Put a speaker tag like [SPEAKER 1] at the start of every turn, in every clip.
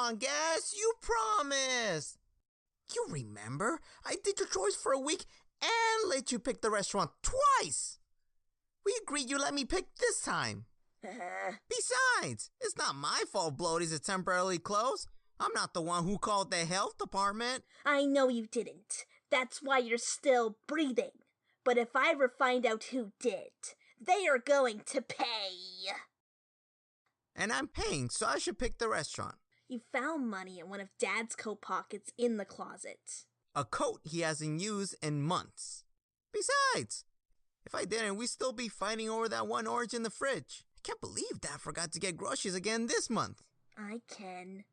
[SPEAKER 1] on, Gas. You promised. You remember? I did your chores for a week and let you pick the restaurant twice. We agreed you let me pick this time. Besides, it's not my fault Bloaties is temporarily closed. I'm not the one who called the health department.
[SPEAKER 2] I know you didn't. That's why you're still breathing. But if I ever find out who did, they are going to pay.
[SPEAKER 1] And I'm paying, so I should pick the restaurant.
[SPEAKER 2] You found money in one of Dad's coat pockets in the closet.
[SPEAKER 1] A coat he hasn't used in months. Besides, if I didn't, we'd still be fighting over that one orange in the fridge. I can't believe Dad forgot to get groceries again this month.
[SPEAKER 2] I can.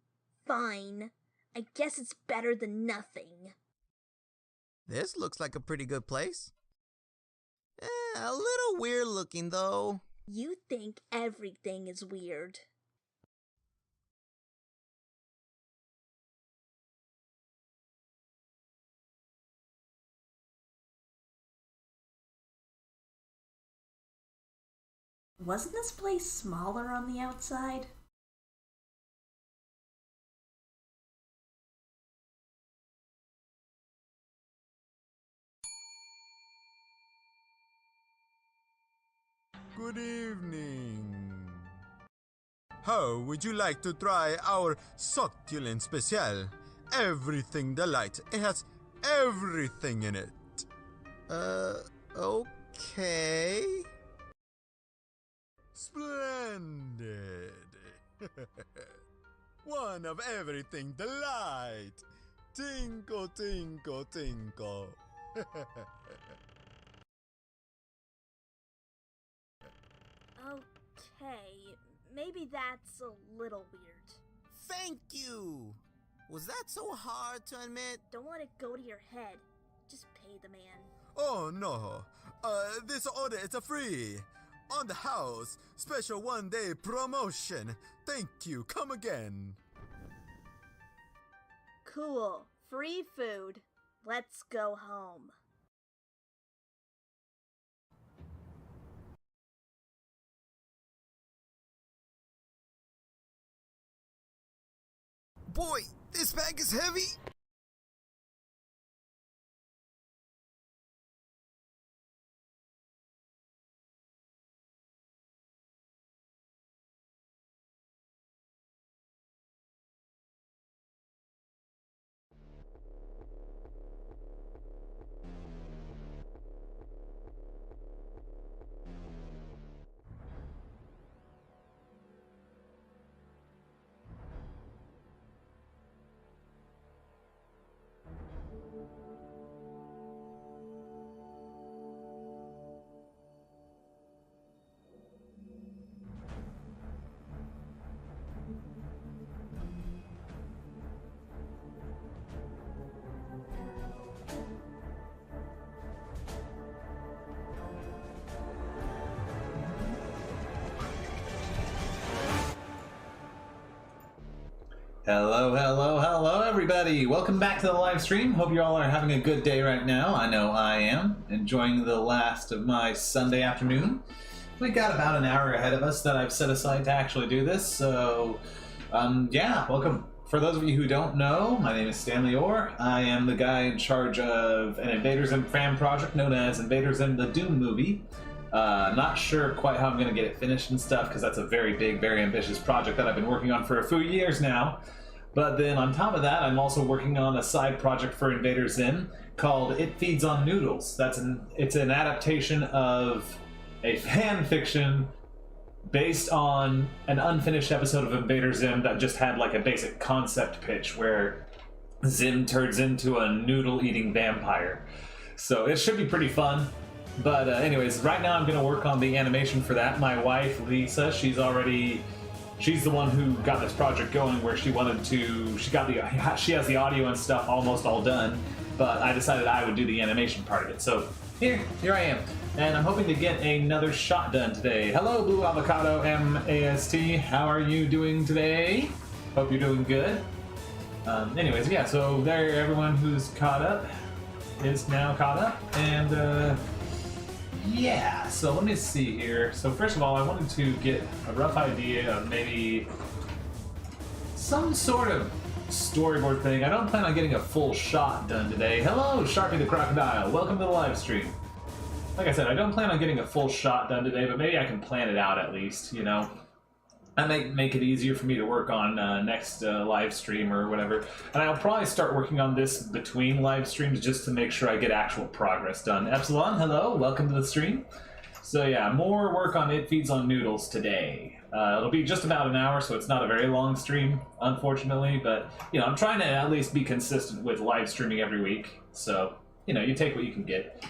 [SPEAKER 2] Fine. I guess it's better than nothing.
[SPEAKER 1] This looks like a pretty good place. A little weird looking, though.
[SPEAKER 2] You think everything is weird.
[SPEAKER 3] Wasn't this place smaller on the outside?
[SPEAKER 4] Good evening. How would you like to try our succulent special? Everything delight. It has everything in it.
[SPEAKER 1] Okay.
[SPEAKER 4] Splendid. One of everything delight. Tinkle, tinkle, tinkle.
[SPEAKER 2] Okay, maybe that's a little weird.
[SPEAKER 1] Thank you. Was that so hard to admit?
[SPEAKER 2] Don't let it go to your head. Just pay the man.
[SPEAKER 4] Oh no. This order is a free. On the house. Special one-day promotion. Thank you. Come again.
[SPEAKER 2] Cool. Free food. Let's go home.
[SPEAKER 1] Boy, this bag is heavy.
[SPEAKER 5] Hello, everybody. Welcome back to the live stream. Hope you all are having a good day right now. I know I am. Enjoying the last of my Sunday afternoon. We got about an hour ahead of us that I've set aside to actually do this, so yeah, welcome. For those of you who don't know, my name is Stanley Orr. I am the guy in charge of an Invader Zim fan project known as Invader Zim the Doom movie. Not sure quite how I'm going to get it finished and stuff, because that's a very big, very ambitious project that I've been working on for a few years now. But then on top of that, I'm also working on a side project for Invader Zim called It Feeds on Noodles. It's an adaptation of a fan fiction based on an unfinished episode of Invader Zim that just had like a basic concept pitch where Zim turns into a noodle-eating vampire. So it should be pretty fun. But anyways, right now I'm going to work on the animation for that. My wife, Lisa, she's the one who got this project going where she has the audio and stuff almost all done, but I decided I would do the animation part of it. So here I am. And I'm hoping to get another shot done today. Hello, Blue Avocado MAST. How are you doing today? Hope you're doing good. Anyways, yeah, so there, everyone who's caught up is now caught up. And yeah, so let me see here. So first of all, I wanted to get a rough idea of maybe some sort of storyboard thing. I don't plan on getting a full shot done today. Hello, Sharpie the Crocodile. Welcome to the live stream. Like I said, I don't plan on getting a full shot done today, but maybe I can plan it out at least, you know. I might make it easier for me to work on next live stream or whatever. And I'll probably start working on this between live streams just to make sure I get actual progress done. Epsilon, hello, welcome to the stream. So yeah, more work on It Feeds on Noodles today. It'll be just about an hour, so it's not a very long stream, unfortunately. But, you know, I'm trying to at least be consistent with live streaming every week. So, you know, you take what you can get.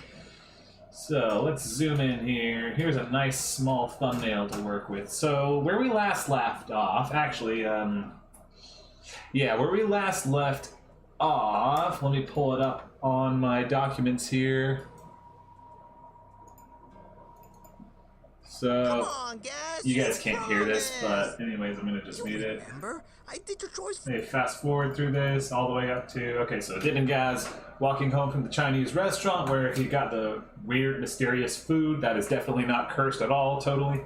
[SPEAKER 5] So let's zoom in here. Here's a nice small thumbnail to work with. So where we last left off, actually, yeah, where we last left off, let me pull it up on my documents here. So,
[SPEAKER 1] Come on, guys.
[SPEAKER 5] you guys can't hear this, but anyways, I'm gonna just mute it.
[SPEAKER 1] Remember, I did your choice.
[SPEAKER 5] Okay, fast forward through this all the way up to, okay, so Dib and Gaz walking home from the Chinese restaurant where he got the weird, mysterious food that is definitely not cursed at all, totally.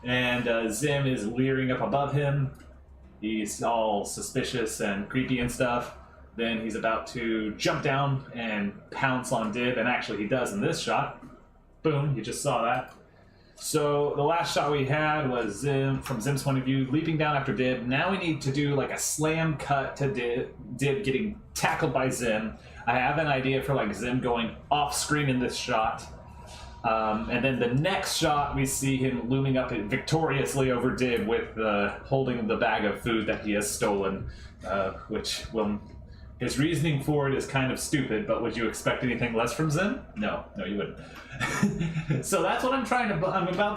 [SPEAKER 5] And Zim is leering up above him. He's all suspicious and creepy and stuff. Then he's about to jump down and pounce on Dib, and actually he does in this shot. Boom, you just saw that. So the last shot we had was Zim, from Zim's point of view, leaping down after Dib. Now we need to do like a slam cut to Dib getting tackled by Zim. I have an idea for like Zim going off screen in this shot. And then the next shot we see him looming up victoriously over Dib with holding the bag of food that he has stolen, which will... His reasoning for it is kind of stupid, but would you expect anything less from Zim? No, you wouldn't. So that's what I'm trying to. I want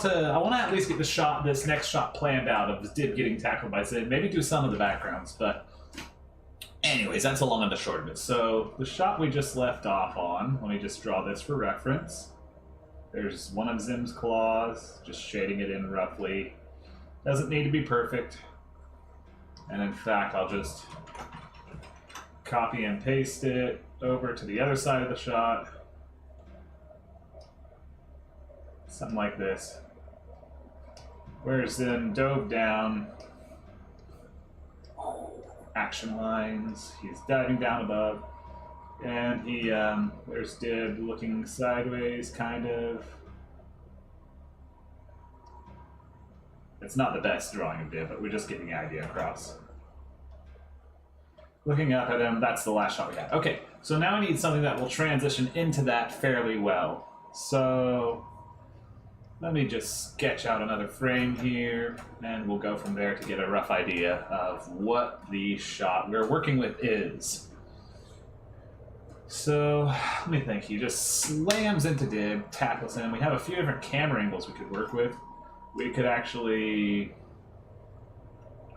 [SPEAKER 5] to at least get this next shot planned out of Dib getting tackled by Zim. Maybe do some of the backgrounds, but anyways, that's the long and the short of it. So the shot we just left off on. Let me just draw this for reference. There's one of Zim's claws, just shading it in roughly. Doesn't need to be perfect. And in fact, I'll just copy and paste it over to the other side of the shot. Something like this. Where Zim dove down. Action lines. He's diving down above. And there's Dib looking sideways, kind of. It's not the best drawing of Dib, but we're just getting the idea across. Looking up at him, that's the last shot we got. Okay, so now I need something that will transition into that fairly well. So let me just sketch out another frame here, and we'll go from there to get a rough idea of what the shot we're working with is. So let me think. He just slams into Dib, tackles him. We have a few different camera angles we could work with. We could actually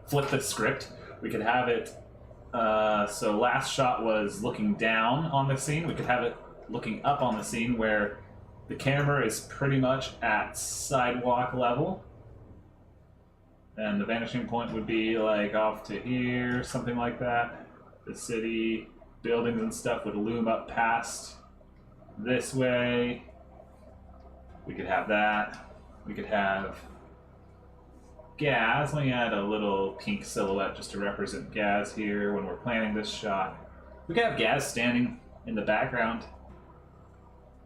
[SPEAKER 5] flip the script. We could have it. So last shot was looking down on the scene. We could have it looking up on the scene where the camera is pretty much at sidewalk level. And the vanishing point would be like off to here, something like that. The city, buildings and stuff would loom up past this way. We could have that. We could have Gaz. Let me add a little pink silhouette just to represent Gaz here when we're planning this shot. We could have Gaz standing in the background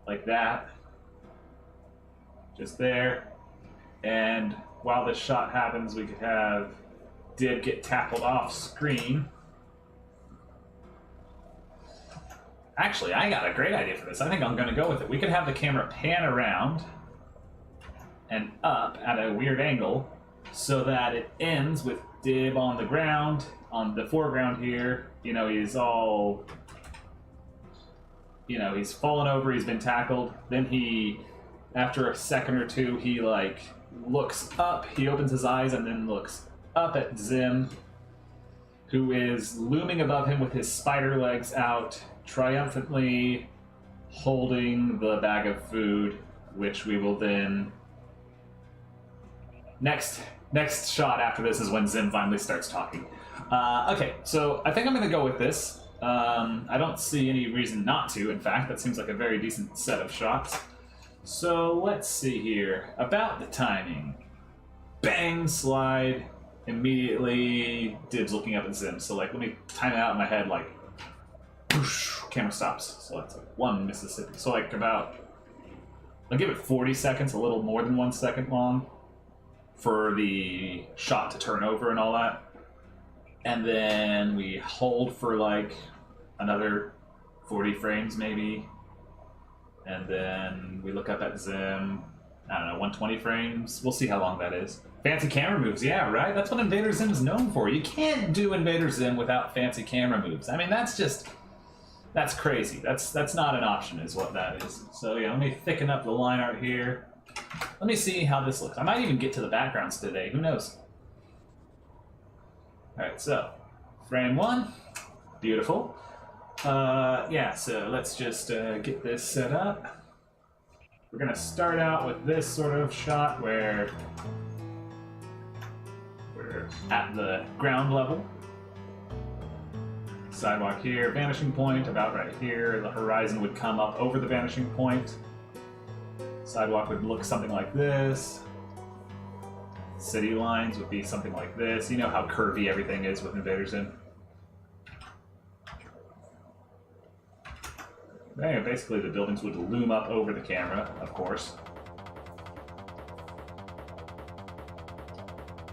[SPEAKER 5] like that. Just there. And while this shot happens, we could have Dib get tackled off screen. Actually, I got a great idea for this. I think I'm going to go with it. We could have the camera pan around and up at a weird angle, so that it ends with Dib on the ground, on the foreground here. You know, he's all... You know, he's fallen over, he's been tackled. Then he, after a second or two, he, like, looks up. He opens his eyes and then looks up at Zim, who is looming above him with his spider legs out, triumphantly holding the bag of food, which we will then... Next shot after this is when Zim finally starts talking. Okay, so I think I'm going to go with this. I don't see any reason not to, in fact. That seems like a very decent set of shots. So let's see here. About the timing. Bang, slide, immediately Dib's looking up at Zim. So like, let me time it out in my head. Like, whoosh, camera stops. So it's like 1 Mississippi. So like about, I'll give it 40 seconds, a little more than 1 second long, for the shot to turn over and all that. And then we hold for like another 40 frames maybe. And then we look up at Zim, I don't know, 120 frames. We'll see how long that is. Fancy camera moves, yeah, right? That's what Invader Zim is known for. You can't do Invader Zim without fancy camera moves. I mean, that's crazy. That's not an option is what that is. So yeah, let me thicken up the line art here. Let me see how this looks. I might even get to the backgrounds today, who knows? Alright, so, frame 1, beautiful. Yeah, so let's just get this set up. We're gonna start out with this sort of shot where we're at the ground level. Sidewalk here, vanishing point about right here. The horizon would come up over the vanishing point. Sidewalk would look something like this. City lines would be something like this. You know how curvy everything is with Invader Zim. Yeah, basically the buildings would loom up over the camera, of course.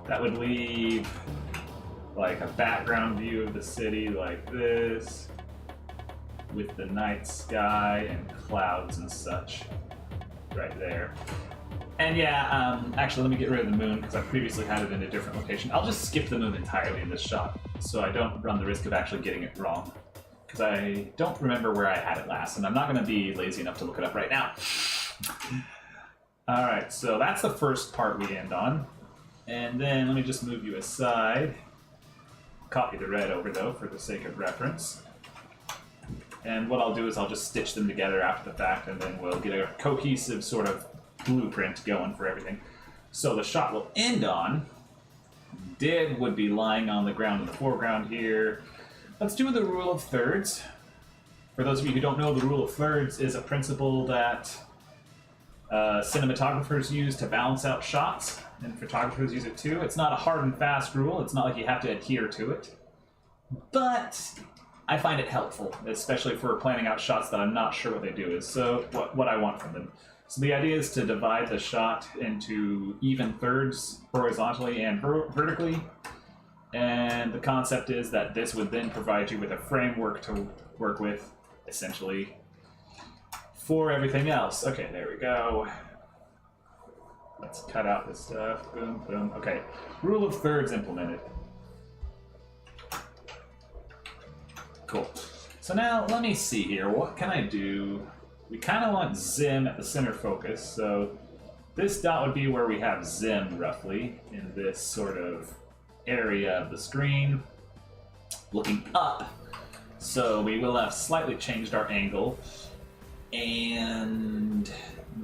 [SPEAKER 5] That would leave like a background view of the city like this, with the night sky and clouds and such right there. And yeah, actually let me get rid of the moon because I previously had it in a different location. I'll just skip the moon entirely in this shot so I don't run the risk of actually getting it wrong. Because I don't remember where I had it last, and I'm not going to be lazy enough to look it up right now. Alright, so that's the first part we end on. And then let me just move you aside. Copy the red over, though, for the sake of reference. And what I'll do is I'll just stitch them together after the fact, and then we'll get a cohesive sort of blueprint going for everything. So the shot will end on Dib would be lying on the ground in the foreground here. Let's do the rule of thirds. For those of you who don't know, the rule of thirds is a principle that cinematographers use to balance out shots, and photographers use it too. It's not a hard and fast rule. It's not like you have to adhere to it. But I find it helpful, especially for planning out shots that I'm not sure what they do is, so what I want from them. So the idea is to divide the shot into even thirds horizontally and vertically. And the concept is that this would then provide you with a framework to work with, essentially, for everything else. Okay, there we go. Let's cut out this stuff. Boom, boom. Okay, rule of thirds implemented. Cool. So now, let me see here. What can I do? We kind of want Zim at the center focus, so this dot would be where we have Zim, roughly, in this sort of area of the screen, looking up. So we will have slightly changed our angle, and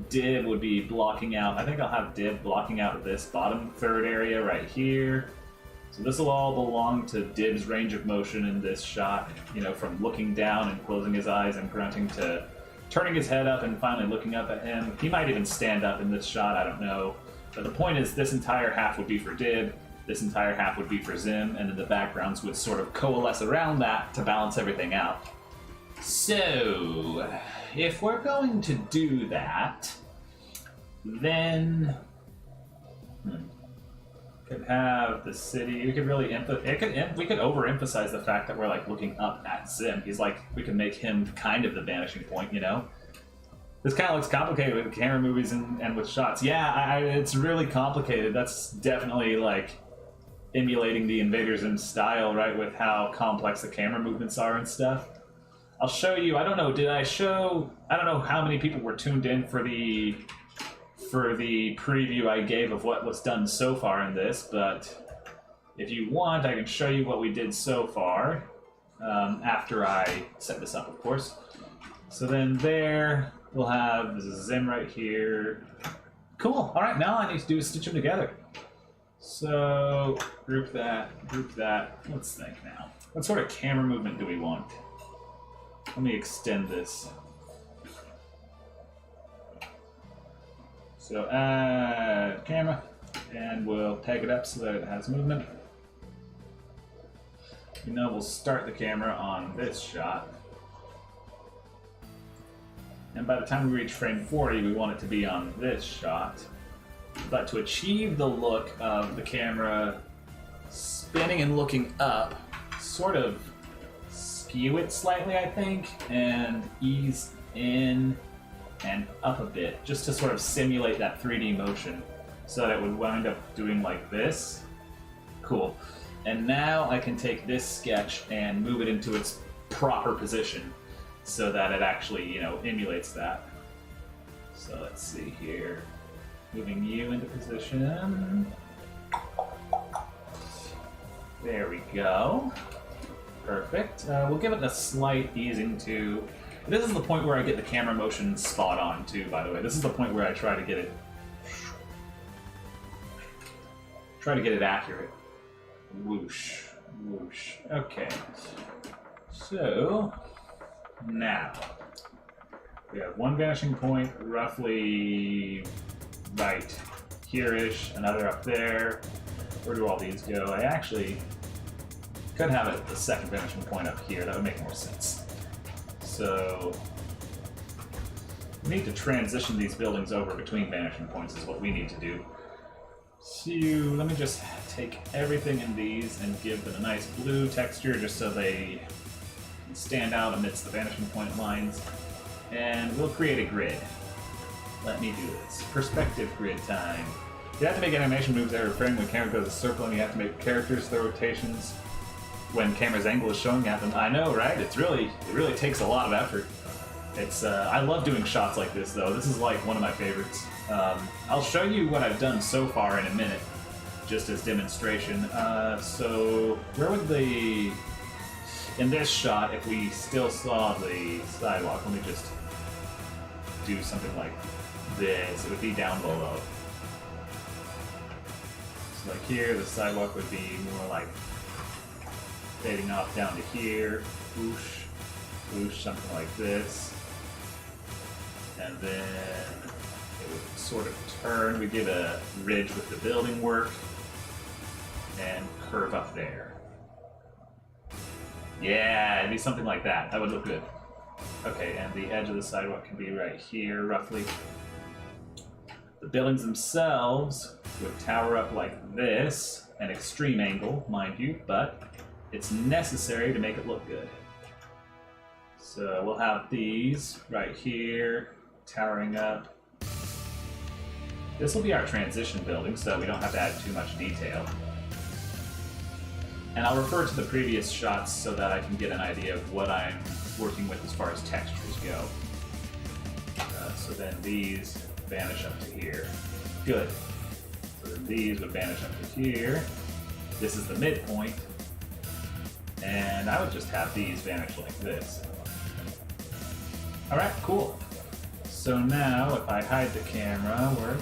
[SPEAKER 5] Dib would be blocking out, I think I'll have Dib blocking out this bottom third area right here. So this will all belong to Dib's range of motion in this shot, you know, from looking down and closing his eyes and grunting to turning his head up and finally looking up at him. He might even stand up in this shot, I don't know. But the point is, this entire half would be for Dib, this entire half would be for Zim, and then the backgrounds would sort of coalesce around that to balance everything out. So, if we're going to do that, then could have the city. We could really we could overemphasize the fact that we're like looking up at Zim. He's like, we could make him kind of the vanishing point, you know. This kind of looks complicated with camera movies and with shots. Yeah, it's really complicated. That's definitely like emulating the Invader Zim style, right? With how complex the camera movements are and stuff. I'll show you. I don't know. I don't know how many people were tuned in for the preview I gave of what was done so far in this, but if you want, I can show you what we did so far after I set this up, of course. So then there, we'll have Zim right here. Cool. All right, now all I need to do is stitch them together. So group that. Let's think now. What sort of camera movement do we want? Let me extend this. So add camera, and we'll tag it up so that it has movement. You know, we'll start the camera on this shot. And by the time we reach frame 40, we want it to be on this shot. But to achieve the look of the camera spinning and looking up, sort of skew it slightly, I think, and ease in and up a bit, just to sort of simulate that 3D motion, so that it would wind up doing like this. Cool. And now I can take this sketch and move it into its proper position, so that it actually, you know, emulates that. So let's see here. Moving you into position. There we go. Perfect. We'll give it a slight easing too. This is the point where I get the camera motion spot on too, by the way. This is the point where I try to get it accurate. Whoosh. Whoosh. Okay. So now we have one vanishing point roughly right here-ish, another up there. Where do all these go? I actually could have it at the second vanishing point up here. That would make more sense. So we need to transition these buildings over between vanishing points is what we need to do. So let me just take everything in these and give them a nice blue texture just so they can stand out amidst the vanishing point lines. And we'll create a grid. Let me do this. Perspective grid time. You have to make animation moves every frame when the camera goes a circle, and you have to make characters throw rotations when camera's angle is showing at them. I know, right? It really takes a lot of effort. It's I love doing shots like this though. This is like one of my favorites. I'll show you what I've done so far in a minute, just as demonstration. So where would in this shot, if we still saw the sidewalk, let me just do something like this. It would be down below. So like here, the sidewalk would be more like fading off down to here. Whoosh, whoosh, something like this. And then it would sort of turn. We give a ridge with the building work and curve up there. Yeah, it'd be something like that. That would look good. Okay, and the edge of the sidewalk can be right here, roughly. The buildings themselves would tower up like this, an extreme angle, mind you, but it's necessary to make it look good. So we'll have these right here, towering up. This will be our transition building, so we don't have to add too much detail. And I'll refer to the previous shots so that I can get an idea of what I'm working with as far as textures go. So then these vanish up to here. Good. So then these would vanish up to here. This is the midpoint. And I would just have these vanish like this. Alright, cool. So now if I hide the camera,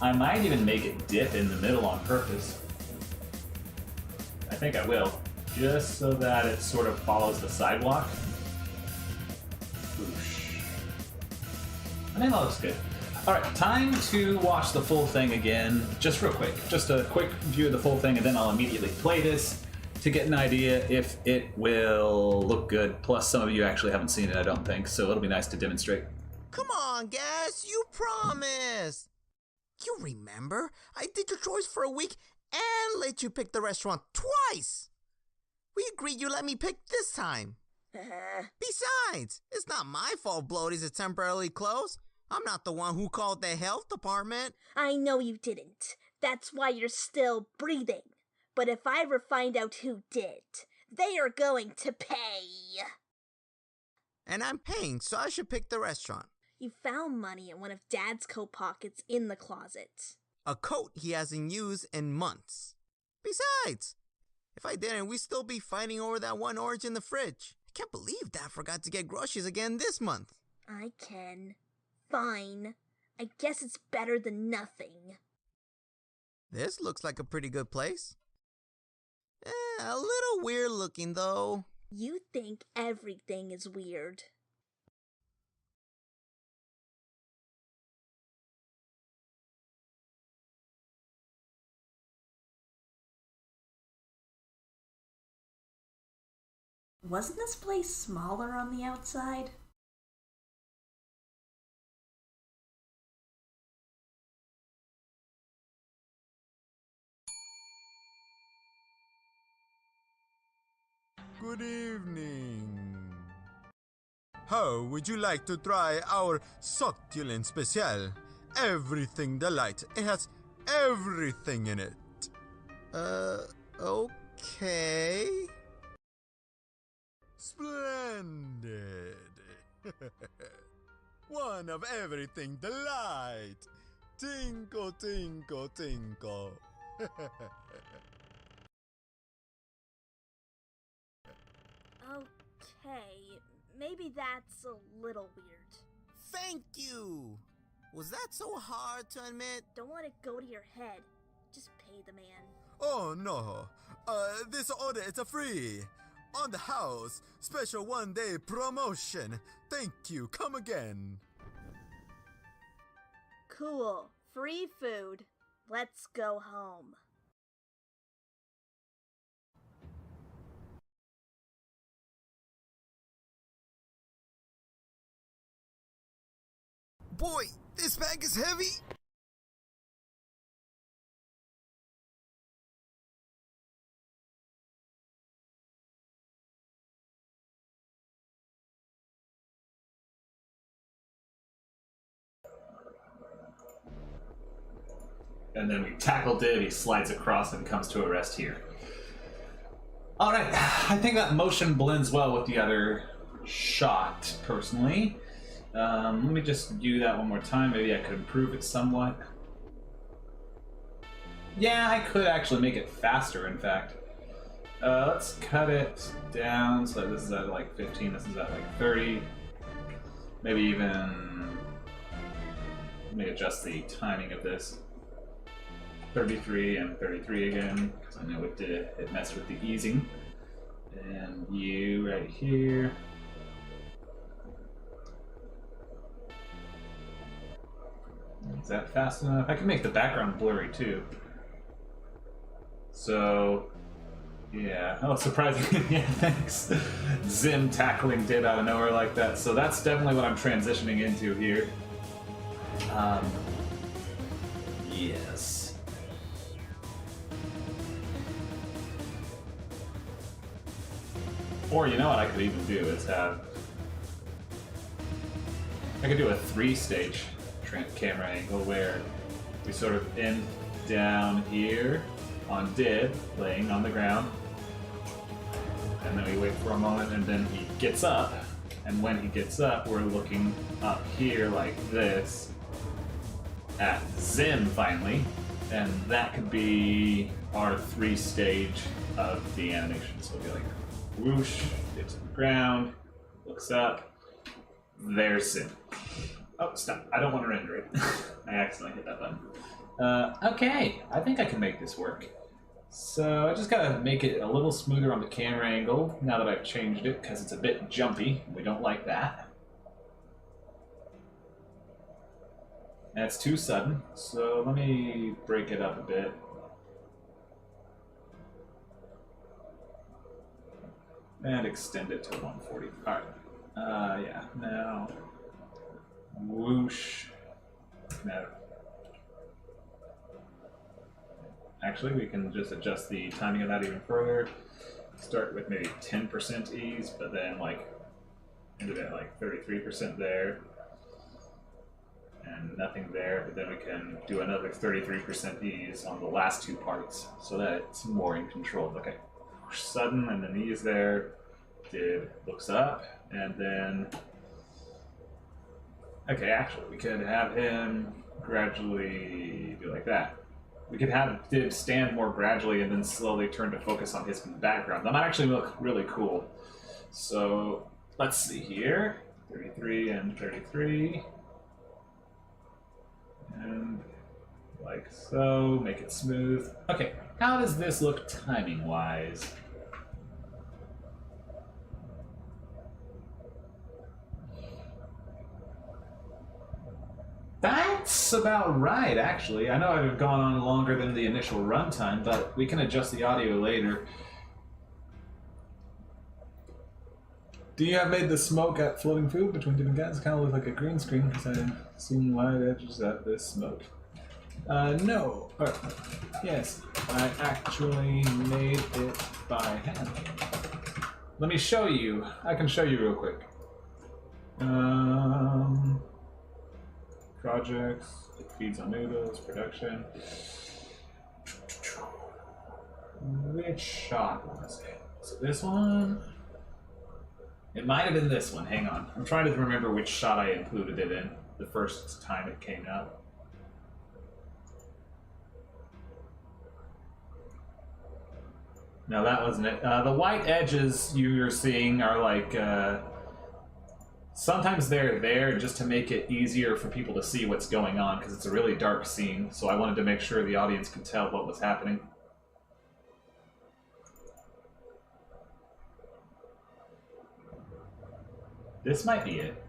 [SPEAKER 5] I might even make it dip in the middle on purpose. I think I will, just so that it sort of follows the sidewalk. Whoosh. I think that looks good. Alright, time to watch the full thing again, just real quick. Just a quick view of the full thing, and then I'll immediately play this to get an idea if it will look good. Plus, some of you actually haven't seen it, I don't think, so it'll be nice to demonstrate.
[SPEAKER 1] Come on, guys, you promised! You remember? I did your choice for a week and let you pick the restaurant twice! We agreed you let me pick this time. Besides, it's not my fault Bloaties is temporarily closed. I'm not the one who called the health department.
[SPEAKER 2] I know you didn't. That's why you're still breathing. But if I ever find out who did, they are going to pay.
[SPEAKER 1] And I'm paying, so I should pick the restaurant.
[SPEAKER 2] You found money in one of Dad's coat pockets in the closet.
[SPEAKER 1] A coat he hasn't used in months. Besides, if I didn't, we'd still be fighting over that one orange in the fridge. I can't believe Dad forgot to get groceries again this month.
[SPEAKER 2] I can. Fine. I guess it's better than nothing.
[SPEAKER 1] This looks like a pretty good place. A little weird looking though.
[SPEAKER 2] You think everything is weird.
[SPEAKER 3] Wasn't this place smaller on the outside?
[SPEAKER 4] Good evening. How would you like to try our succulent special? Everything delight. It has everything in it.
[SPEAKER 1] Okay.
[SPEAKER 4] Splendid. One of everything delight. Tinkle, tinkle, tinkle.
[SPEAKER 2] Okay, maybe that's a little weird.
[SPEAKER 1] Thank you. Was that so hard to admit?
[SPEAKER 2] Don't let it go to your head. Just pay the man.
[SPEAKER 4] Oh no. This order is a free. On the house. Special one-day promotion. Thank you. Come again.
[SPEAKER 2] Cool. Free food. Let's go home.
[SPEAKER 4] Boy, this bag is heavy.
[SPEAKER 5] And then we tackle Div, he slides across and comes to a rest here. Alright, I think that motion blends well with the other shot, personally. Let me just do that one more time. Maybe I could improve it somewhat. Yeah, I could actually make it faster, in fact. Let's cut it down so that this is at like 15, this is at like 30. Maybe even... Let me adjust the timing of this. 33 and 33 again, because I know it messed with the easing. And you right here. Is that fast enough? I can make the background blurry too. So, yeah. Oh, surprisingly, yeah, thanks. Zim tackling Div out of nowhere like that. So that's definitely what I'm transitioning into here. Yes. Or you know what I could even do is have... I could do a 3-stage camera angle where we sort of end down here on Div, laying on the ground, and then we wait for a moment and then he gets up, and when he gets up we're looking up here like this at Zim finally, and that could be our 3-stage of the animation. So it'll be like whoosh, gets to the ground, looks up, there's Zim. Oh, stop. I don't want to render it. I accidentally hit that button. Okay, I think I can make this work. So I just gotta make it a little smoother on the camera angle now that I've changed it, because it's a bit jumpy. We don't like that. And it's too sudden, so let me break it up a bit. And extend it to 140. Alright. Yeah, now... Whoosh. No. Actually, we can just adjust the timing of that even further. Start with maybe 10% ease, but then like end it at like 33% there. And nothing there, but then we can do another 33% ease on the last two parts so that it's more in control. Okay. Sudden, and then ease there. Div looks up, and then... Okay, actually, we could have him gradually do like that. We could have Div stand more gradually and then slowly turn to focus on his background. That might actually look really cool. So, let's see here. 33 and 33. And like so, make it smooth. Okay, how does this look timing-wise? That's about right, actually. I know I've gone on longer than the initial runtime, but we can adjust the audio later. Do you have made the smoke at floating food between different guys? It kind of looked like a green screen because I've seen wide edges at this smoke. No. Yes, I actually made it by hand. Let me show you. I can show you real quick. Projects, it feeds on noodles, production. Which shot was it? So this one? It might have been this one. Hang on. I'm trying to remember which shot I included it in the first time it came out. No, that wasn't it. The white edges you're seeing are like... sometimes they're there just to make it easier for people to see what's going on because it's a really dark scene. So I wanted to make sure the audience could tell what was happening. This might be it.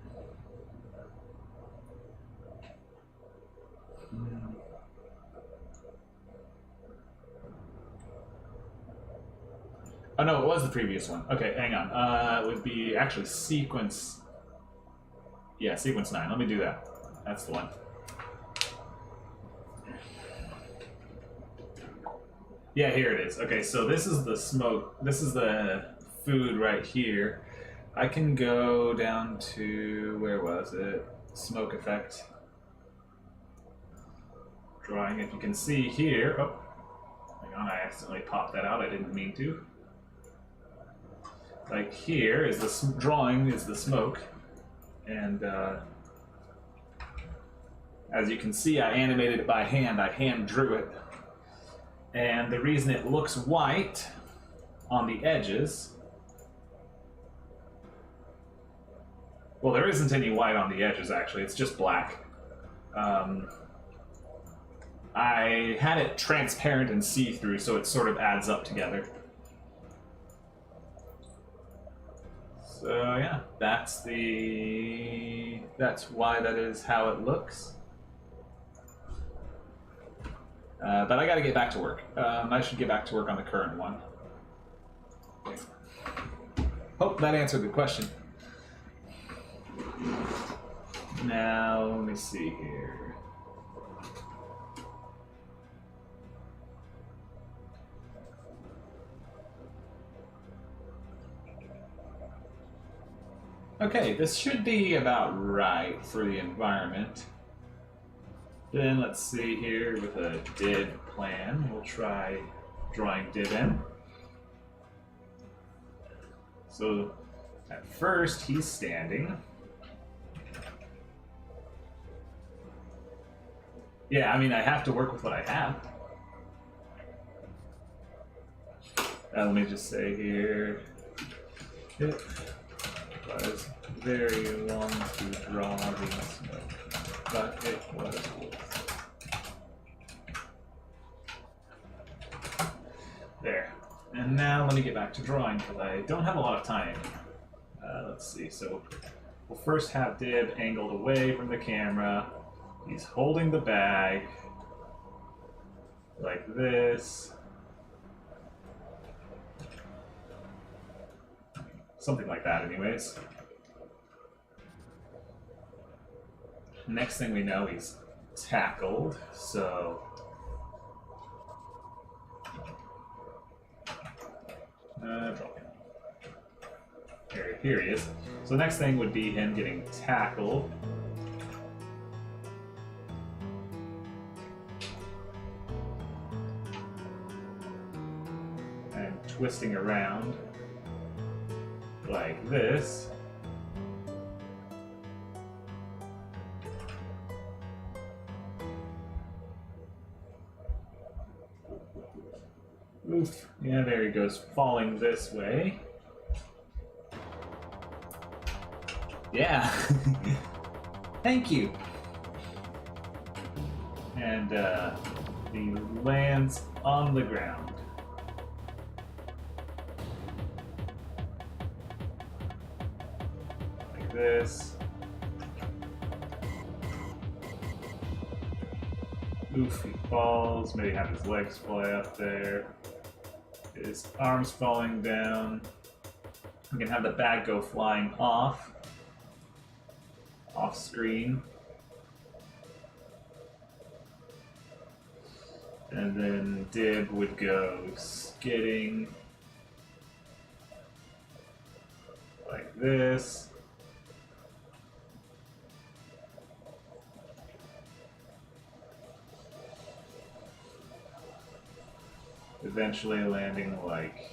[SPEAKER 5] Oh no, it was the previous one. Okay, hang on. It would be actually sequence... Yeah, sequence 9. Let me do that. That's the one. Yeah, here it is. Okay, so this is the smoke. This is the food right here. I can go down to... Where was it? Smoke effect. Drawing. If you can see here... Oh, hang on. I accidentally popped that out. I didn't mean to. Like here is the drawing is the smoke. And as you can see, I animated it by hand. I hand drew it. And the reason it looks white on the edges... Well, there isn't any white on the edges, actually. It's just black. I had it transparent and see-through, so it sort of adds up together. So yeah, that's why that is how it looks. But I gotta get back to work. I should get back to work on the current one. Okay. Hope that answered the question. Now, let me see here. Okay, this should be about right for the environment. Then let's see here with a did plan. We'll try drawing did in. So at first he's standing. Yeah, I mean, I have to work with what I have. Let me just say here, it was very long to draw the smoke, but it was worth it. There. And now let me get back to drawing because I don't have a lot of time. Let's see, so we'll first have Dib angled away from the camera. He's holding the bag like this. Something like that, anyways. Next thing we know, he's tackled, so... Here he is. So the next thing would be him getting tackled. And twisting around like this. Oof. Yeah, there he goes, falling this way. Yeah. Thank you. And he lands on the ground. Like this. Oof, he falls. Maybe have his legs fly up there. His arms falling down. We can have the bag go flying off screen. And then Dib would go skidding like this. Eventually landing like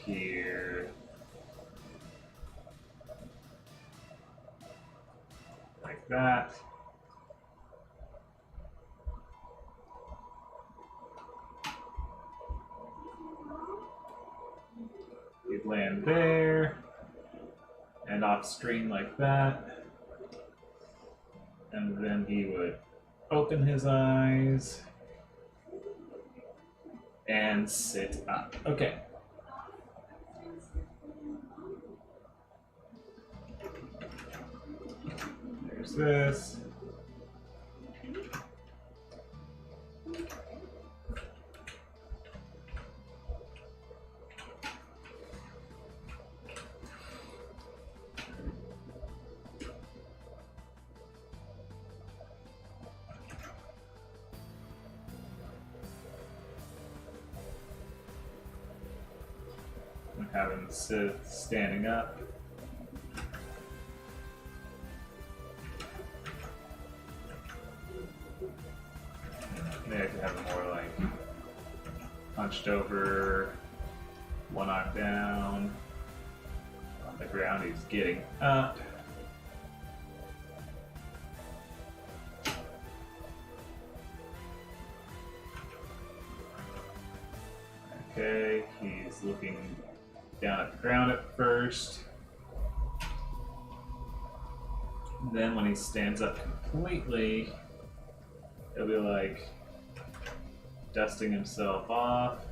[SPEAKER 5] here. Like that. He'd land there and off screen like that. And then he would open his eyes and sit up. Okay. There's this. Have him sit standing up. Maybe I could have him more like hunched over, one arm down. On the ground, he's getting up. Okay, he's looking down at the ground at first. Then when he stands up completely, he'll be like dusting himself off.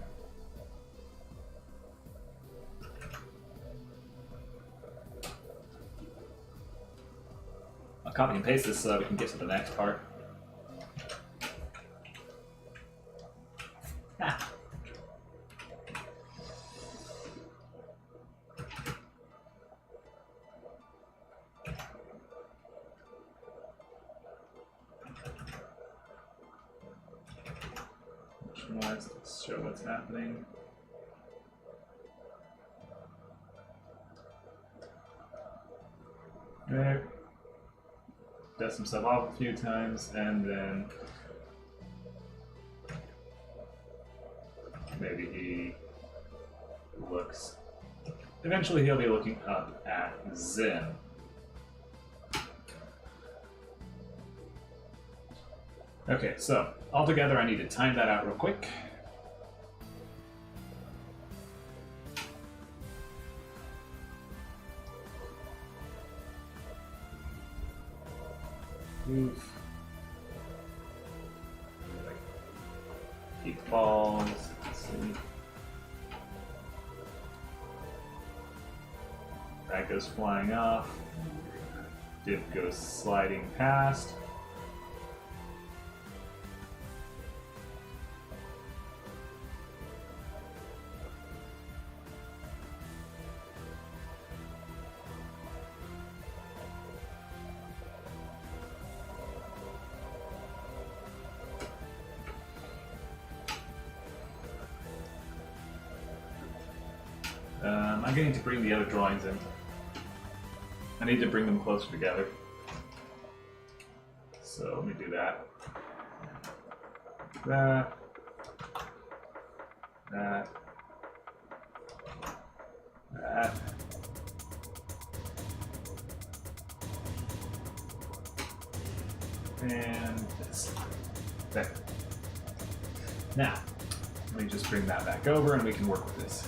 [SPEAKER 5] I'll copy and paste this so that we can get to the next part. Ah. Let's show what's happening. There. Dust himself off a few times, and then maybe he looks. Eventually, he'll be looking up at Zim. Okay, so altogether, I need to time that out real quick. Oof. He falls. Let's see. That goes flying off. Dib goes sliding past. I'm going to bring the other drawings in. I need to bring them closer together. So let me do that. That. That. That. And this. There. Now, let me just bring that back over and we can work with this.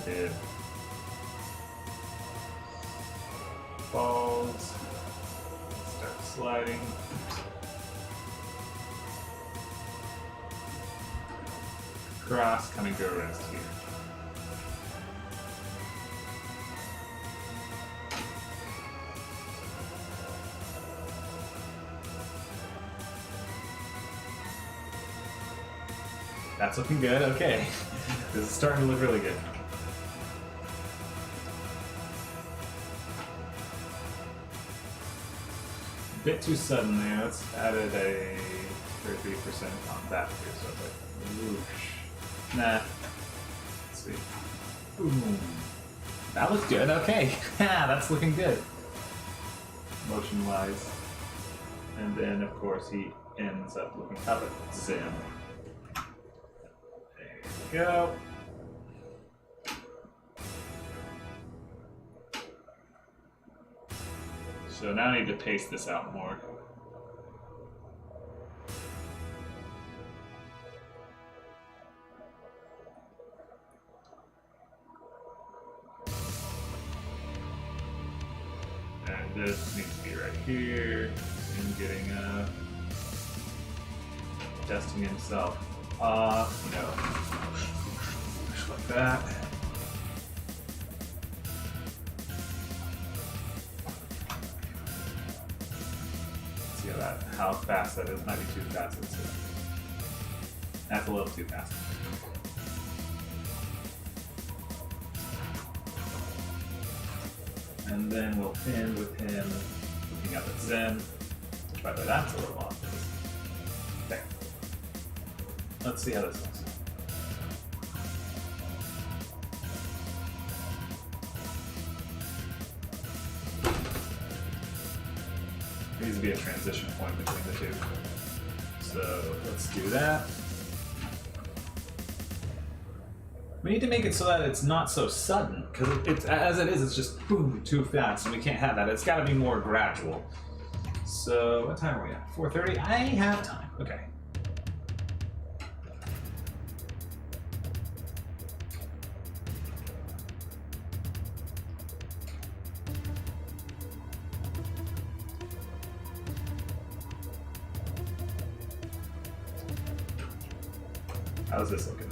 [SPEAKER 5] It falls, start sliding. Cross, kind of go rest here. That's looking good. Okay. This is starting to look really good. A bit too sudden there. Let's added a 33% on that here, so it's like whoosh. Nah. Let's see. Boom. That looks good. Okay. That's looking good. Motion wise. And then of course he ends up looking up at Zim. There we go. So now I need to pace this out more. And this needs to be right here. And getting testing himself off, you know, just like that. See how fast that is. Might be too fast. That's a little too fast. And then we'll end with him looking up at Zim. By the way, that's a little off. Okay. Let's see how this looks. There needs to be a transition point between the two. So let's do that. We need to make it so that it's not so sudden, because it's as it is, it's just boom, too fast, and we can't have that. It's got to be more gradual. So what time are we at? 4:30? I have time. Okay. How's this looking?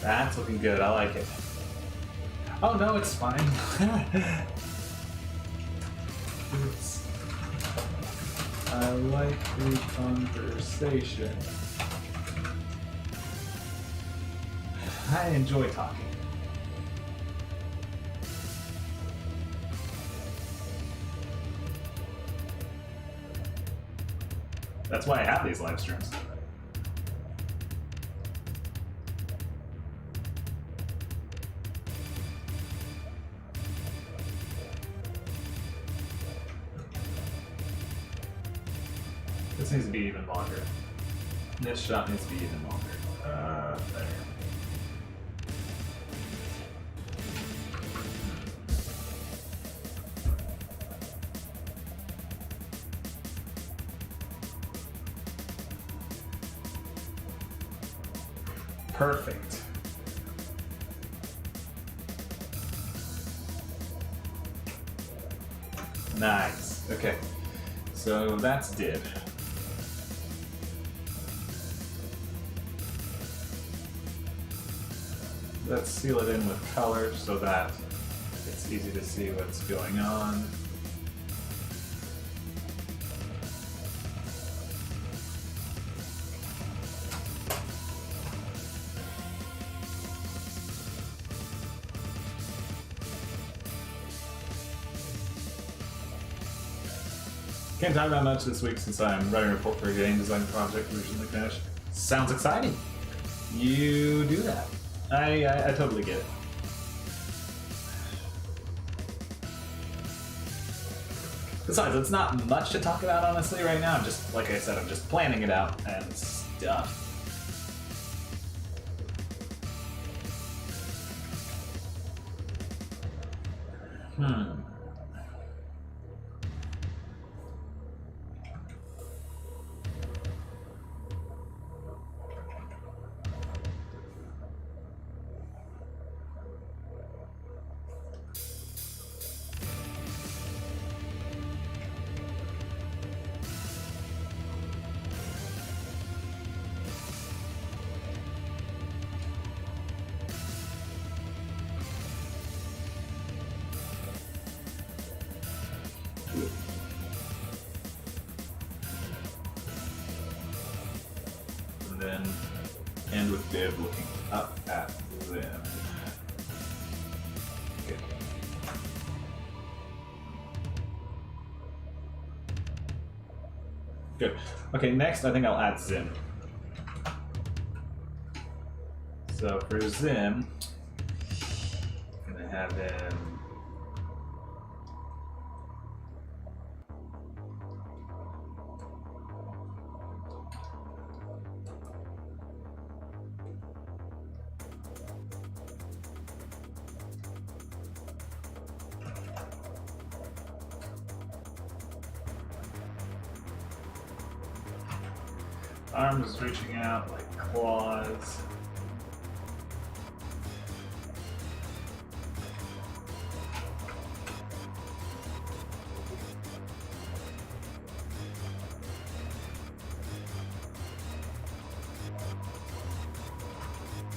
[SPEAKER 5] That's looking good. I like it. Oh no, it's fine. Oops. I like the conversation. I enjoy talking. That's why I have these live streams. This needs to be even longer. This shot needs to be even longer. There. Perfect. Nice. Okay. So that's did. Let's seal it in with color so that it's easy to see what's going on. Can't talk about much this week since I'm writing a report for a game design project recently finished. Sounds exciting. You do that. I totally get it. Besides, it's not much to talk about honestly right now. I'm just, like I said, I'm just planning it out and stuff. then end with Viv looking up at them. Good. Good. Okay, next I think I'll add Zim. So for Zim, I'm gonna have him. Arms reaching out like claws.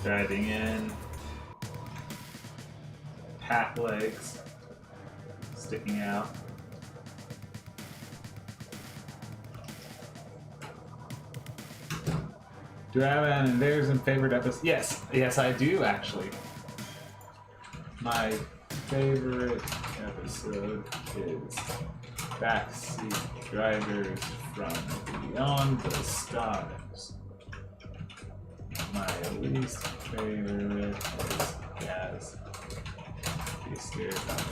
[SPEAKER 5] Diving in. Pack legs sticking out. Do I have an Invader Zim favorite episode? Yes, I do actually. My favorite episode is Backseat Drivers from Beyond the Stars. My least favorite is Gaz. Be scared about it.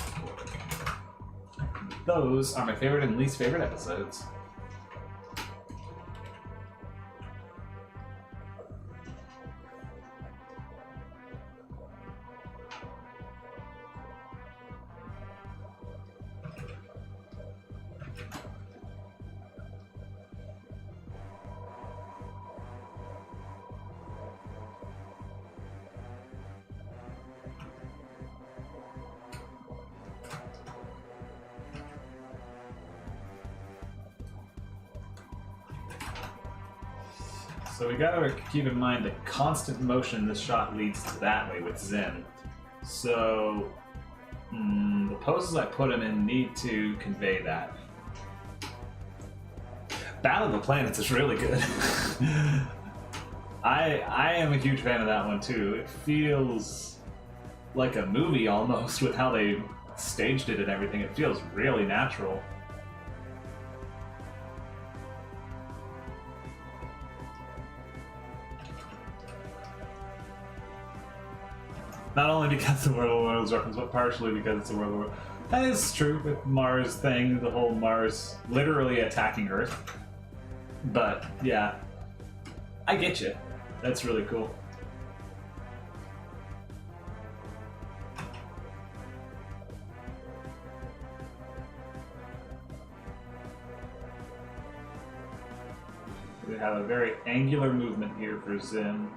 [SPEAKER 5] Those are my favorite and least favorite episodes. So we gotta keep in mind the constant motion this shot leads to that way with Zim. So the poses I put him in need to convey that. Battle of the Planets is really good. I am a huge fan of that one too. It feels like a movie almost with how they staged it and everything. It feels really natural. Not only because the World of Worlds reference, but partially because it's a World of Worlds. That is true with Mars thing, the whole Mars literally attacking Earth. But yeah, I get you. That's really cool. We have a very angular movement here for Zim.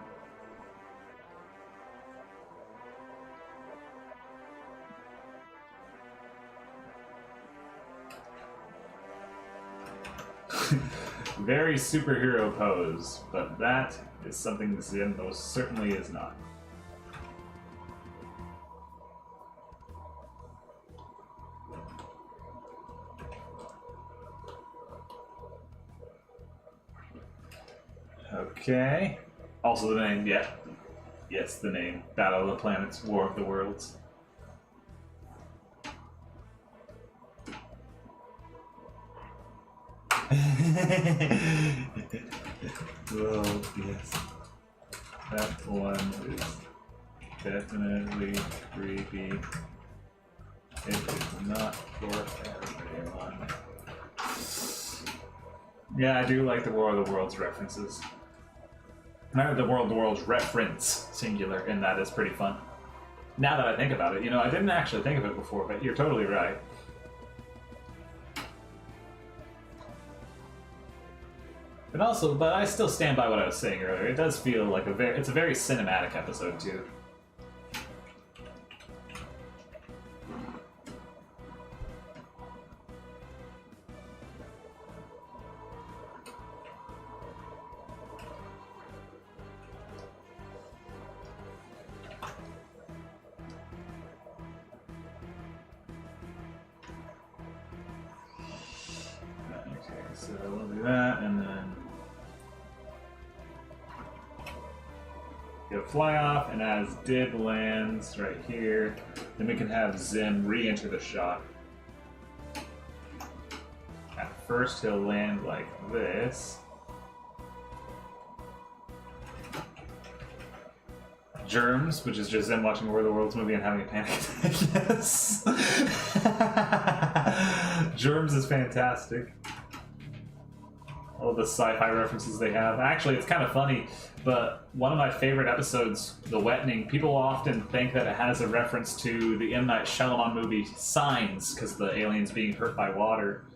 [SPEAKER 5] Very superhero pose, but that is something Zim most certainly is not. Okay. Also the name, yeah. Yes, the name. Battle of the Planets, War of the Worlds. Well, yes. That one is definitely creepy. It is not for everyone. Yeah, I do like the War of the Worlds references. The World of the Worlds reference, singular, and that is pretty fun. Now that I think about it, I didn't actually think of it before, but you're totally right. But I still stand by what I was saying earlier. It does feel like it's a very cinematic episode too. Okay, so we'll do that, and then He'll fly off, and as Dib lands right here, then we can have Zim re-enter the shot. At first, he'll land like this. Germs, which is just Zim watching War of the Worlds movie and having a panic attack. Yes! Germs is fantastic. All the sci-fi references they have. Actually, it's kind of funny, but one of my favorite episodes, The Wetning, people often think that it has a reference to the M. Night Shyamalan movie Signs, because the alien's being hurt by water.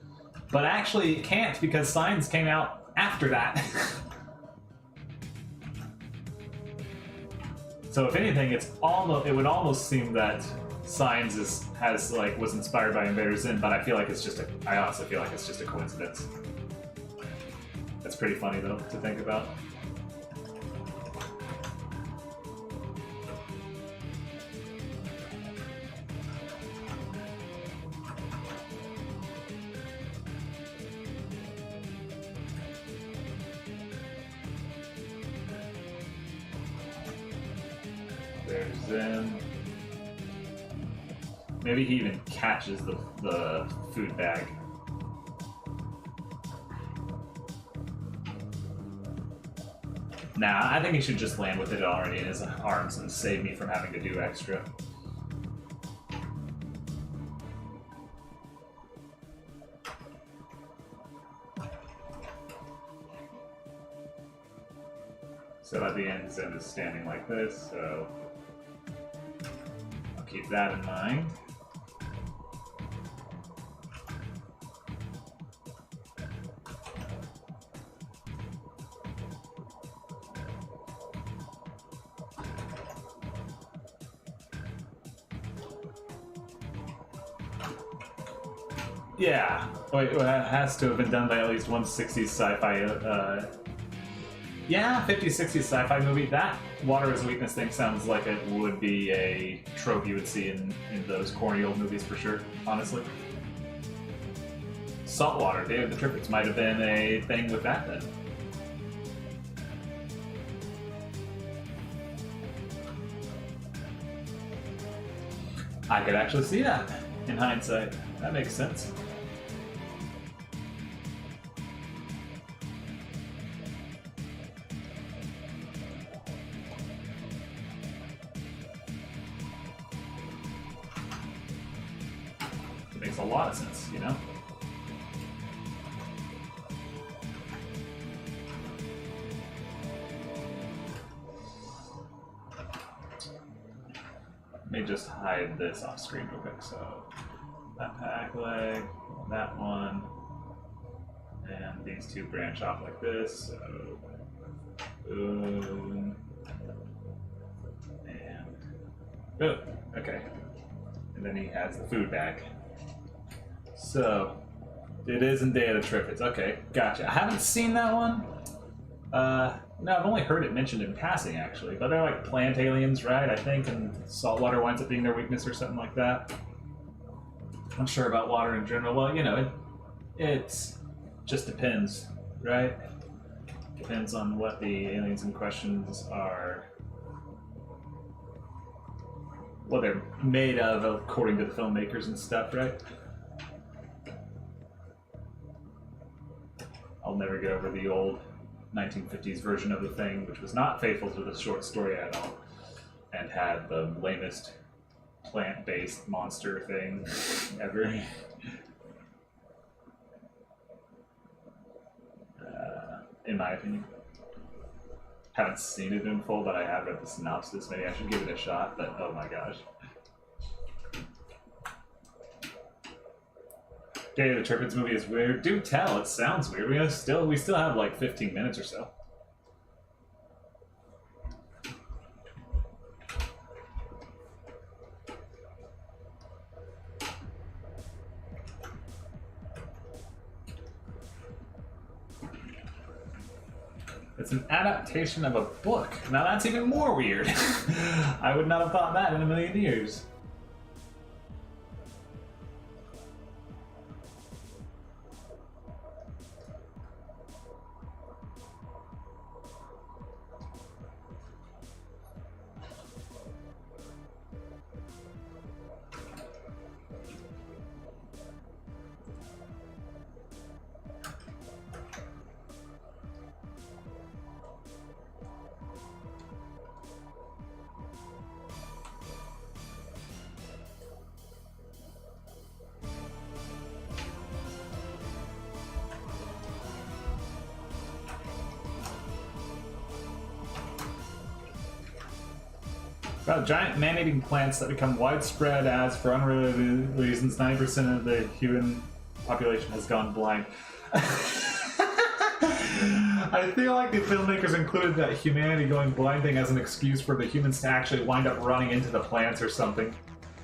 [SPEAKER 5] But actually, it can't, because Signs came out after that. So if anything, it would almost seem that Signs was inspired by Invader Zim, but I honestly feel like it's just a coincidence. That's pretty funny though to think about. There's Zim. Maybe he even catches the food bag. Nah, I think he should just land with it already in his arms and save me from having to do extra. So at the end, Zim is standing like this, so I'll keep that in mind. Yeah, wait, it has to have been done by at least one 60s sci-fi, 50s, 60s sci-fi movie. That water as a weakness thing sounds like it would be a trope you would see in those corny old movies for sure, honestly. Saltwater, Day of the Triffids might have been a thing with that then. I could actually see that in hindsight. That makes sense. It makes a lot of sense, you know? Let me just hide this off screen real quick. So that pack leg, that one, and these two branch off like this. So boom, and boom. Okay, and then he has the food bag. So it is in Day of the Triffids. Okay, gotcha. I haven't seen that one. No, I've only heard it mentioned in passing, actually. But they're like plant aliens, right? I think, and saltwater winds up being their weakness or something like that. I'm sure about water in general. Well, you know, it just depends, right? Depends on what the aliens in questions are, what they're made of, according to the filmmakers and stuff, right? I'll never get over the old 1950s version of The Thing, which was not faithful to the short story at all, and had the lamest plant-based monster thing ever. In my opinion. Haven't seen it in full, but I have read the synopsis. Maybe I should give it a shot, but oh my gosh. Day of the Triffids movie is weird. Do tell, it sounds weird. We still have like 15 minutes or so. It's an adaptation of a book. Now that's even more weird. I would not have thought that in a million years. About giant man-eating plants that become widespread as, for unrelated reasons, 90% of the human population has gone blind. I feel like the filmmakers included that humanity going blind thing as an excuse for the humans to actually wind up running into the plants or something.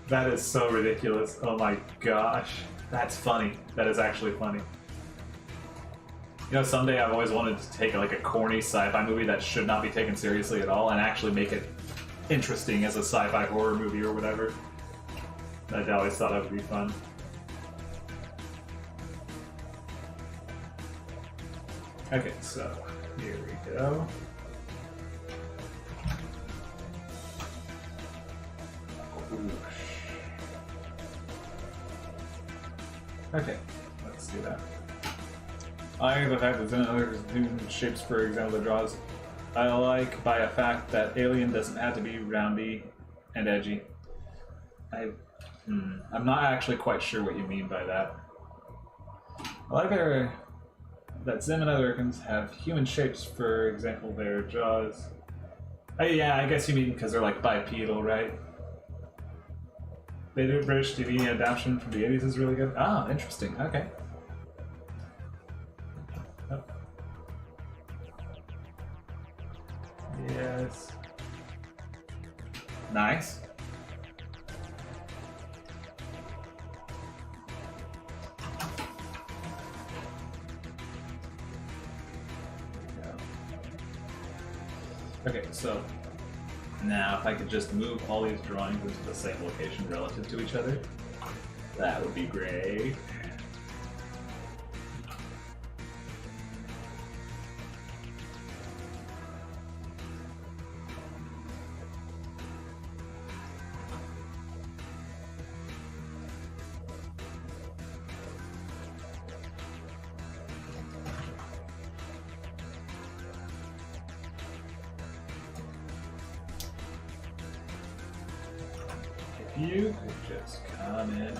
[SPEAKER 5] That is so ridiculous. Oh my gosh. That's funny. That is actually funny. You know, someday I've always wanted to take like a corny sci-fi movie that should not be taken seriously at all and actually make it interesting as a sci-fi horror movie or whatever. I always thought that would be fun. Okay, so here we go. Okay, let's do that. I like the fact that other human shapes, for example, the draws. I like by a fact that alien doesn't have to be roundy and edgy. I'm not actually quite sure what you mean by that. I like that Zim and other Irkans have human shapes, for example, their jaws. Oh, yeah, I guess you mean because they're like bipedal, right? They do British TV adaptation from the 80s is really good. Ah, interesting. Okay. Oh. Yes. Nice. Okay, so now if I could just move all these drawings into the same location relative to each other, that would be great. You could just come in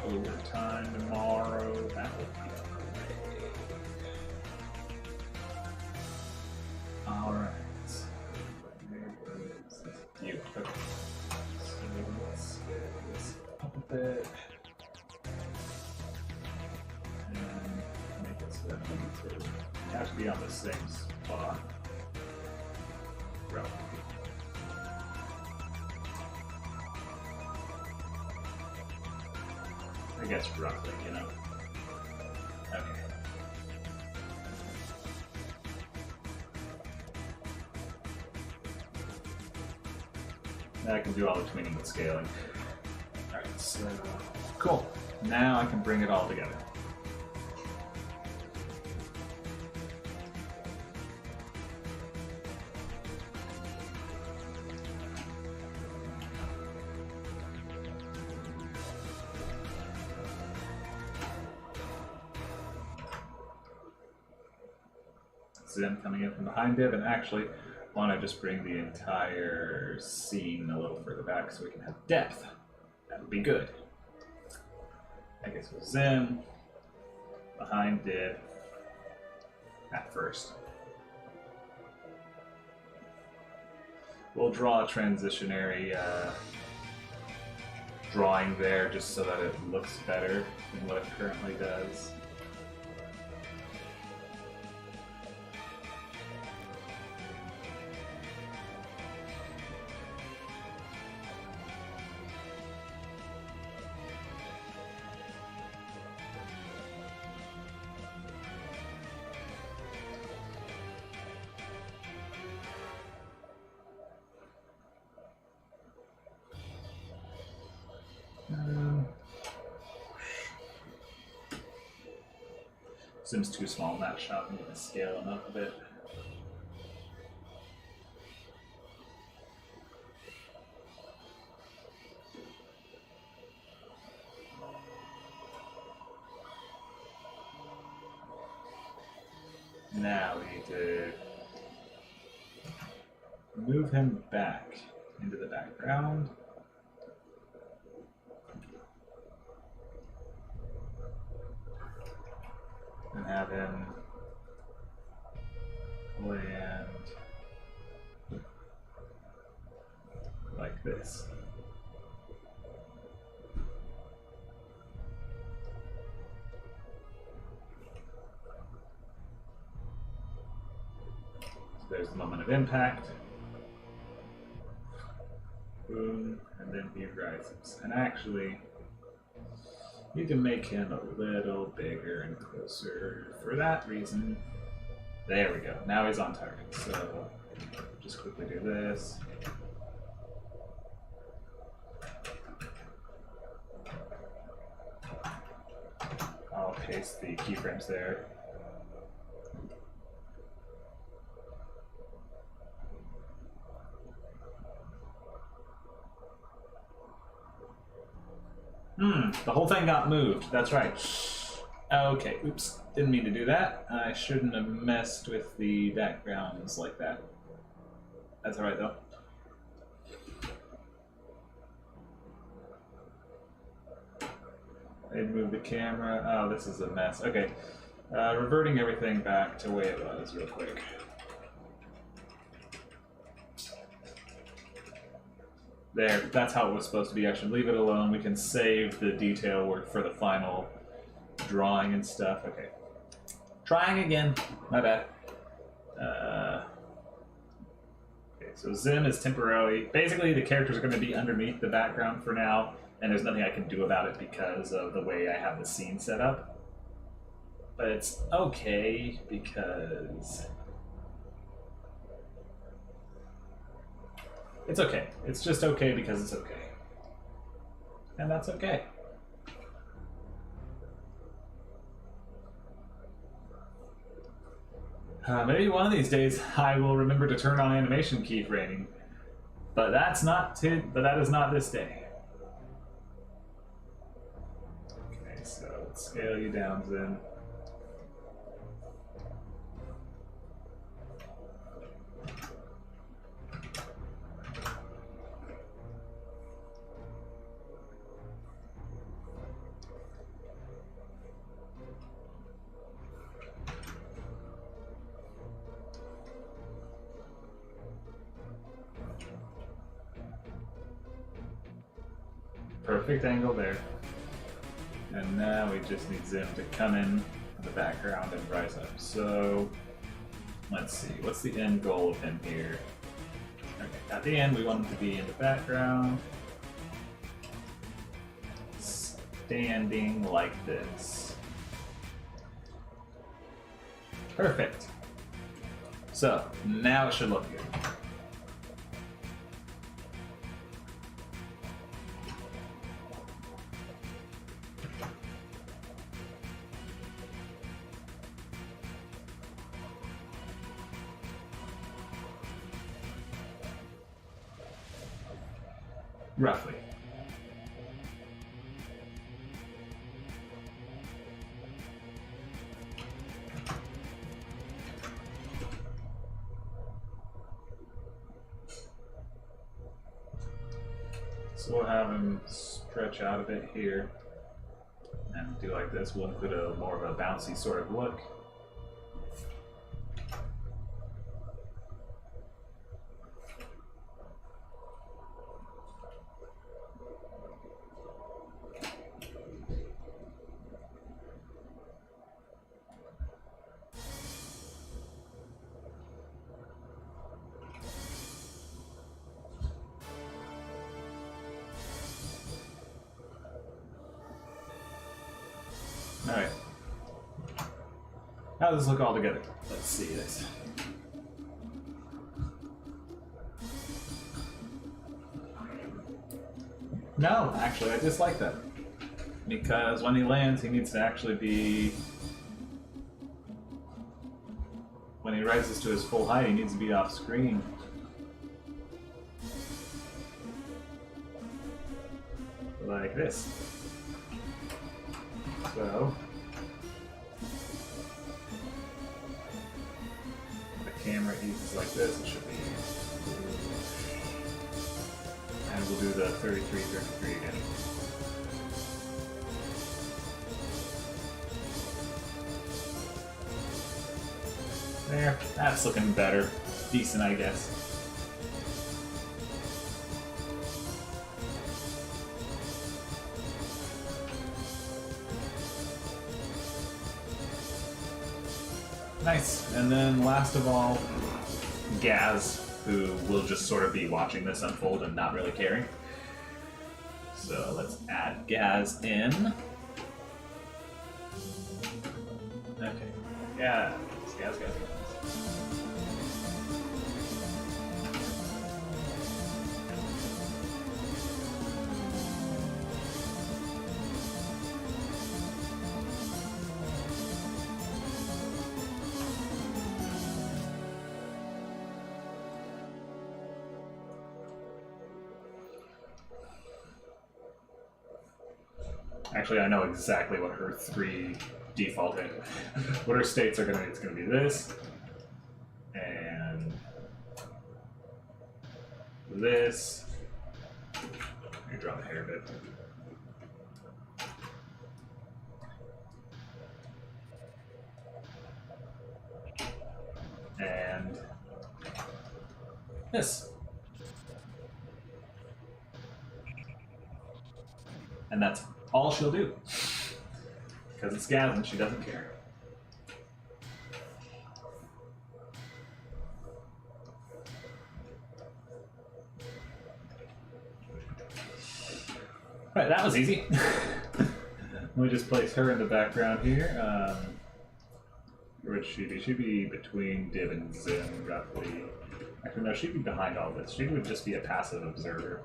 [SPEAKER 5] overtime tomorrow. That would be great. Alright. You. Okay. So let's get this up a bit. And make it so that we have to be on the same spot. Relatively. I guess roughly, you know. Okay. Now I can do all the tweening and scaling. Alright, so cool. Now I can bring it all together. Zim coming in from behind it, and actually want to just bring the entire scene a little further back so we can have depth. That would be good. I guess with Zim behind it at first. We'll draw a transitionary drawing there just so that it looks better than what it currently does. Zim's too small in that shot. I'm going to scale him up a bit. Now we need to move him back into the background. And have him land like There's the moment of impact. Boom, and then he rises. And actually, need to make him a little bigger and closer. For that reason, there we go. Now he's on target. So just quickly do this. I'll paste the keyframes there. The whole thing got moved. That's right. Okay, oops. Didn't mean to do that. I shouldn't have messed with the backgrounds like that. That's alright though. They'd move the camera. Oh, this is a mess. Okay. Reverting everything back to the way it was real quick. There, that's how it was supposed to be. I should leave it alone. We can save the detail work for the final drawing and stuff. Okay. Trying again. My bad. Okay, so Zim is temporarily... Basically, the characters are going to be underneath the background for now, and there's nothing I can do about it because of the way I have the scene set up. But it's okay because... It's okay. It's just okay because it's okay. And that's okay. Maybe one of these days I will remember to turn on animation keyframing. But that is not this day. Okay, so let's scale you down, Zim. Perfect angle there. And now we just need Zim to come in the background and rise up. So let's see, what's the end goal of him here? Okay, at the end we want him to be in the background, standing like this. Perfect. So now it should look good. Roughly. So we'll have him stretch out a bit here and do like this. We'll include a more of a bouncy sort of look. Alright. How does this look all together? Let's see this. No, actually, I dislike that. Because when he lands, he needs to actually be... When he rises to his full height, he needs to be off screen. Like this. So, the camera eases like this, it should be. And we'll do the 33 again. There, that's looking better. Decent, I guess. Nice. And then last of all, Gaz, who will just sort of be watching this unfold and not really caring. So let's add Gaz in. Okay. Yeah. Gaz. Actually, I know exactly what her 3 default is. What her states are gonna be. It's gonna be this, and this. Let me draw the hair a bit. And this. And that's all she'll do. Because it's Gaz and she doesn't care. Right, that was easy. Let me just place her in the background here. Where would she be? She'd be between Div and Zim, roughly. Actually, no, she'd be behind all this. She would just be a passive observer.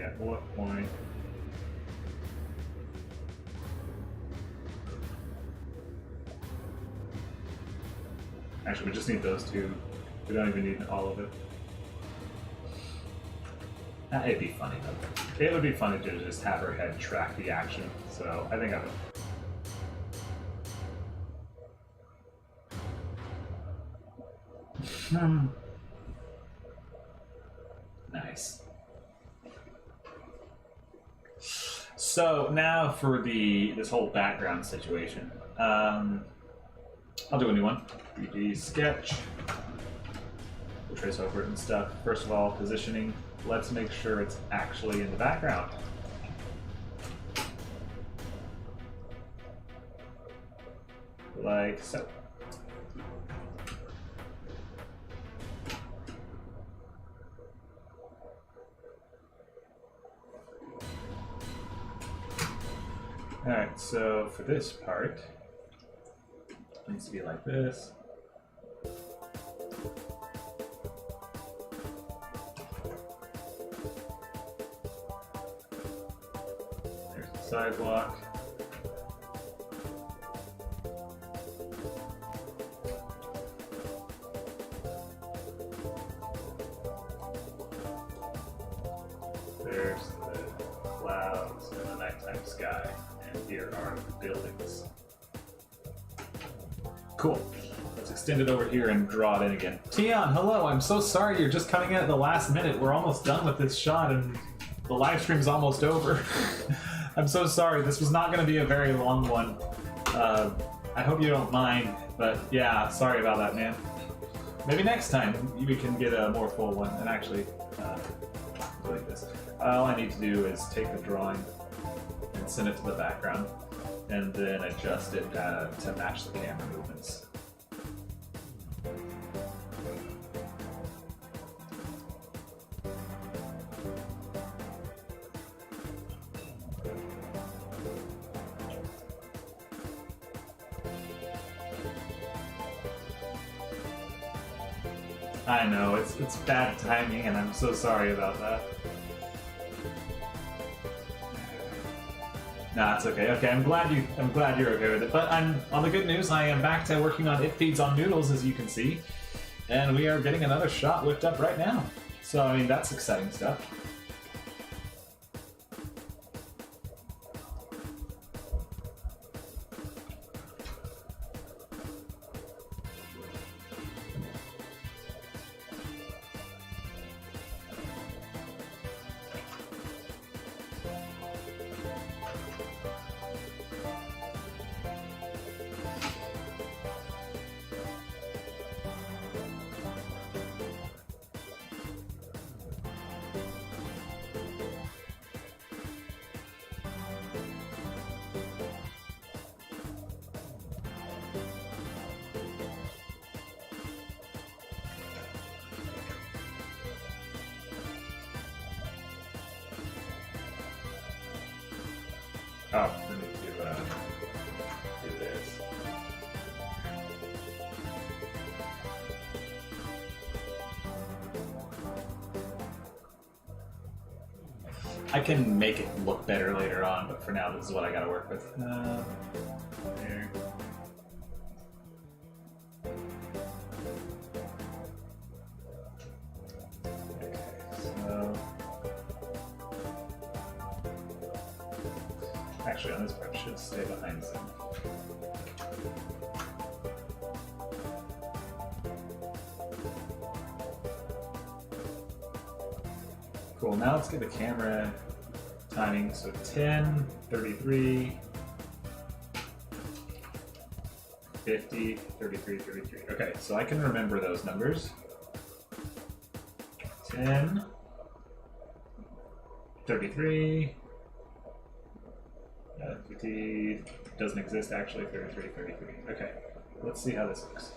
[SPEAKER 5] At what point? Actually, we just need those 2. We don't even need all of it. It'd be funny though. It would be funny to just have her head track the action. So I think I would. Nice. So now for this whole background situation, I'll do a new one. 3D sketch. We'll trace over it and stuff. First of all, positioning. Let's make sure it's actually in the background. Like so. Alright, so for this part, it needs to be like this. There's the sidewalk. There's the clouds and the nighttime sky. And here are the buildings. Cool. Let's extend it over here and draw it in again. Tion, hello. I'm so sorry you're just coming in at the last minute. We're almost done with this shot and the live stream's almost over. I'm so sorry. This was not going to be a very long one. I hope you don't mind, but yeah, sorry about that, man. Maybe next time we can get a more full one and actually like this. All I need to do is take the drawing and send it to the background, and then adjust it to match the camera movements. I know, it's bad timing, and I'm so sorry about that. Nah, it's okay. Okay, I'm glad you're okay with it. But on the good news, I am back to working on It Feeds on Noodles, as you can see, and we are getting another shot whipped up right now. So I mean, that's exciting stuff. Oh, let me do this. I can make it look better later on, but for now, this is what I gotta work with. There. Okay, so... Actually, on this part, it should stay behind Zim. Cool, now let's get the camera timing. So 10, 33, 50, 33, 33. Okay, so I can remember those numbers. 10, 33, 50, doesn't exist actually, 33, 33. Okay, let's see how this looks.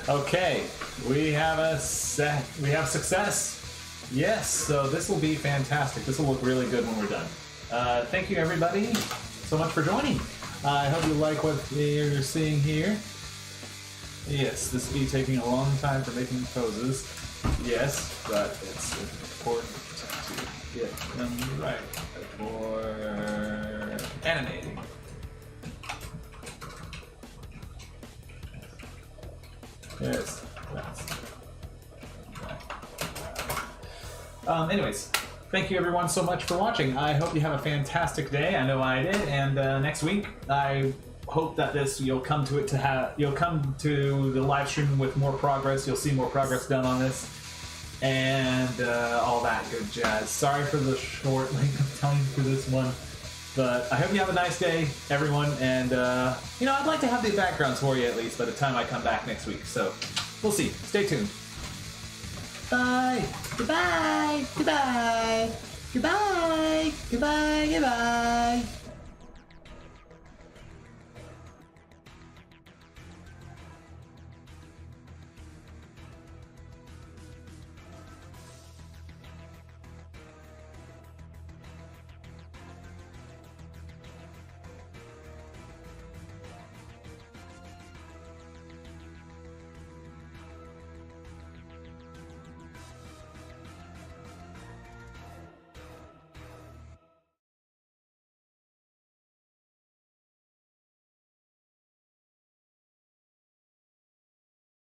[SPEAKER 5] Okay, we have success. Yes, so this will be fantastic. This will look really good when we're done. Thank you everybody so much for joining. I hope you like what you're seeing here. Yes, this will be taking a long time for making poses. Yes, but it's important to get them right before animating. Yes. Anyways, thank you everyone so much for watching. I hope you have a fantastic day. I know I did, and next week I hope that you'll come to the live stream with more progress. You'll see more progress done on this, and all that good jazz. Sorry for the short length of time for this one. But I hope you have a nice day, everyone, and, I'd like to have the backgrounds for you at least by the time I come back next week, so we'll see. Stay tuned. Bye! Goodbye! Goodbye! Goodbye! Goodbye! Goodbye!